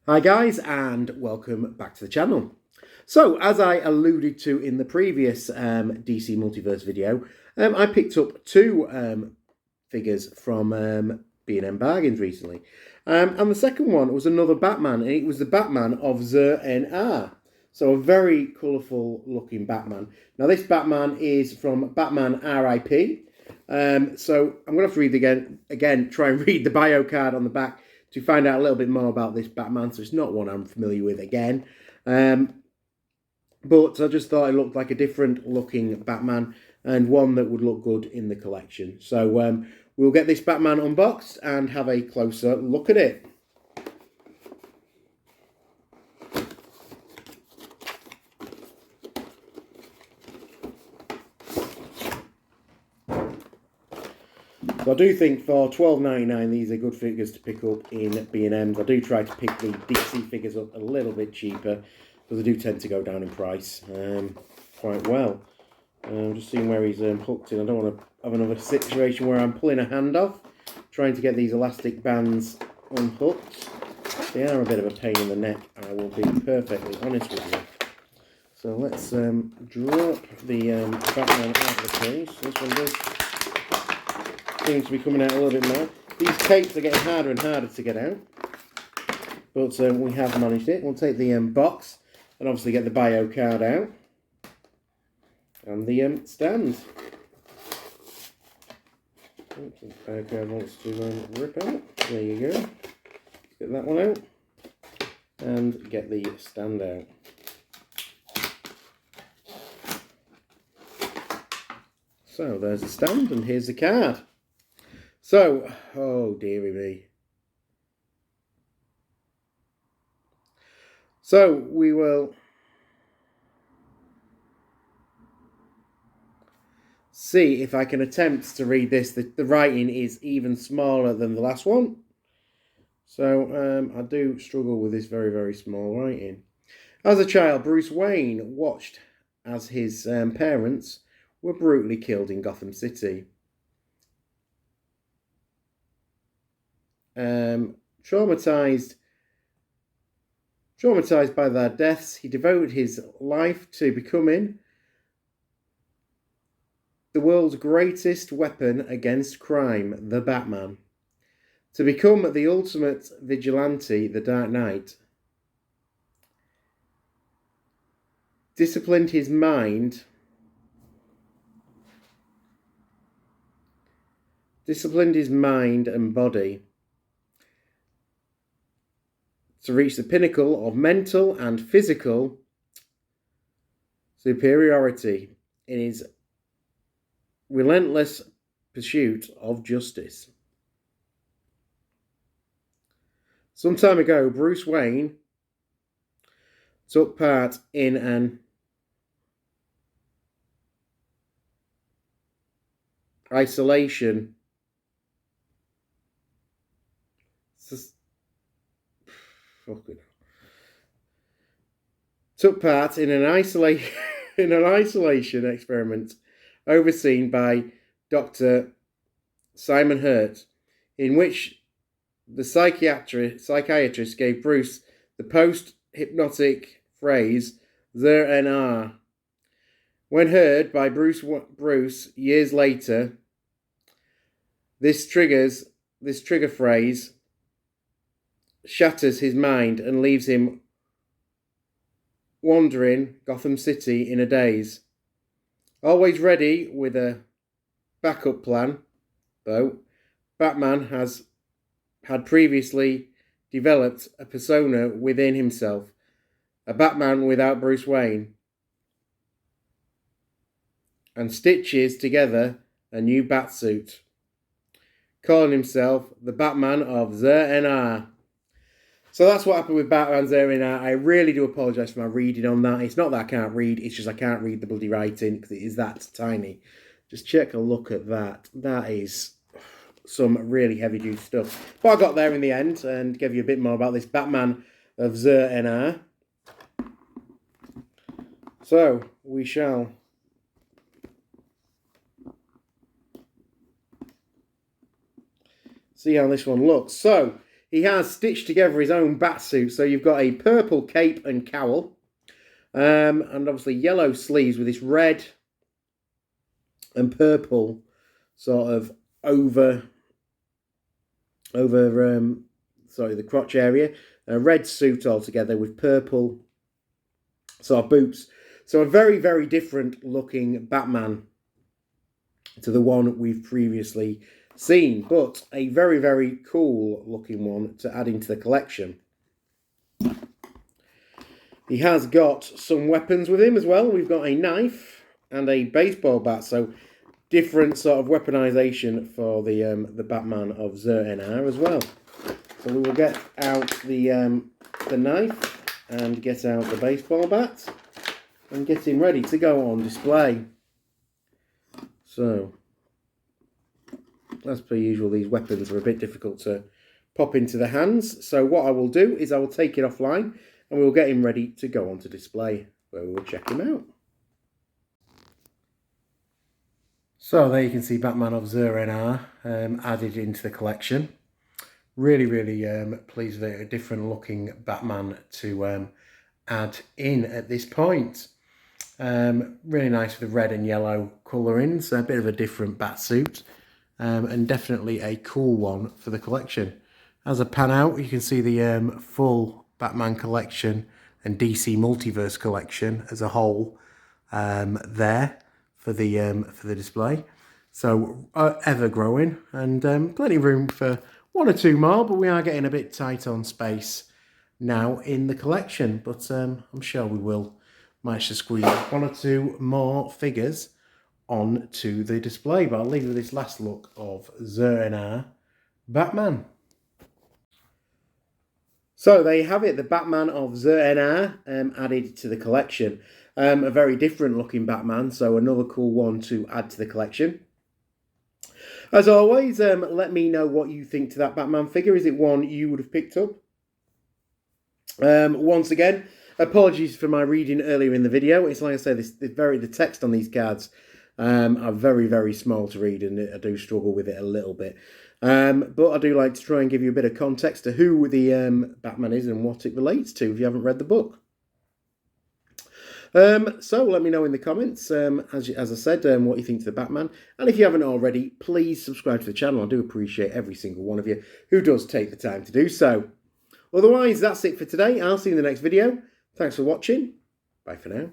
Hi guys, and welcome back to the channel. So, as I alluded to in the previous DC Multiverse video, I picked up two figures from B&M Bargains recently. And the second one was another Batman, and it was the Batman of Zur-En-Arrh. So a very colourful looking Batman. Now this Batman is from Batman R.I.P. So I'm going to have to read again, try and read the bio card on the back to find out a little bit more about this Batman. So it's not one I'm familiar with again. But I just thought it looked like a different looking Batman and one that would look good in the collection. So we'll get this Batman unboxed and have a closer look at it. So I do think for $12.99 these are good figures to pick up in B&M's. I do try to pick the DC figures up a little bit cheaper because they do tend to go down in price quite well. I'm just seeing where he's hooked in. I don't want to have another situation where I'm pulling a hand off, trying to get these elastic bands unhooked. They are a bit of a pain in the neck, I will be perfectly honest with you. So let's drop the Batman out of the case. This one does seem to be coming out a little bit more. These tapes are getting harder and harder to get out, but we have managed it. We'll take the box and obviously get the bio card out and the stand. The bio card wants to rip out. There you go. Get that one out and get the stand out. So there's the stand and here's the card. So, oh dearie me. So we will see if I can attempt to read this. The writing is even smaller than the last one. So I do struggle with this very, very small writing. As a child, Bruce Wayne watched as his parents were brutally killed in Gotham City. Traumatized by their deaths, he devoted his life to becoming the world's greatest weapon against crime, the Batman. To become the ultimate vigilante, the Dark Knight disciplined his mind and body to reach the pinnacle of mental and physical superiority in his relentless pursuit of justice. Some time ago, Bruce Wayne took part in an isolation experiment overseen by Dr. Simon Hurt, in which the psychiatrist gave Bruce the post-hypnotic phrase Zur-En-Arrh. When heard by Bruce years later, this trigger phrase shatters his mind and leaves him wandering Gotham City in a daze. Always ready with a backup plan, though, Batman had previously developed a persona within himself, a Batman without Bruce Wayne, and stitches together a new Batsuit, calling himself the Batman of Zur-En-Arrh. So that's what happened with Batman Zur-En-Arrh. I really do apologise for my reading on that. It's not that I can't read, it's just I can't read the bloody writing because it is that tiny. Just check a look at that. That is some really heavy-duty stuff. But I got there in the end and gave you a bit more about this Batman of Zur-En-Arrh. So, we shall see how this one looks. So, he has stitched together his own bat suit. So you've got a purple cape and cowl, and obviously yellow sleeves with this red and purple sort of over the crotch area. A red suit altogether with purple sort of boots. So a very, very different looking Batman to the one we've previously seen, but a very, very cool looking one to add into the collection. He has got some weapons with him as well. We've got a knife and a baseball bat, so different sort of weaponization for the Batman of Zur-En-Arrh as well. So we will get out the knife and get out the baseball bat and get him ready to go on display. So, as per usual, these weapons are a bit difficult to pop into the hands. So what I will do is I will take it offline and we will get him ready to go onto display, where we will check him out. So there you can see Batman of Zur-En-Arrh added into the collection. Really, really pleased with it. A different looking Batman to add in at this point. Really nice with the red and yellow colourings. A bit of a different bat suit. And definitely a cool one for the collection. As I pan out, you can see the full Batman collection and DC Multiverse collection as a whole there for the display. So ever growing, and plenty of room for one or two more, but we are getting a bit tight on space now in the collection. But I'm sure we will manage to squeeze one or two more figures onto the display. But I'll leave you with this last look of Zur-En-Arrh Batman. So there you have it, the Batman of Zur-En-Arrh added to the collection. A very different looking Batman, so another cool one to add to the collection. As always, let me know what you think to that Batman figure. Is it one you would have picked up? Once again, apologies for my reading earlier in the video. It's like I said, the text on these cards are very, very small to read, and I do struggle with it a little bit. But I do like to try and give you a bit of context to who the Batman is and what it relates to if you haven't read the book. So let me know in the comments, as I said, what you think to the Batman. And if you haven't already, please subscribe to the channel. I do appreciate every single one of you who does take the time to do so. Otherwise, that's it for today. I'll see you in the next video. Thanks for watching. Bye for now.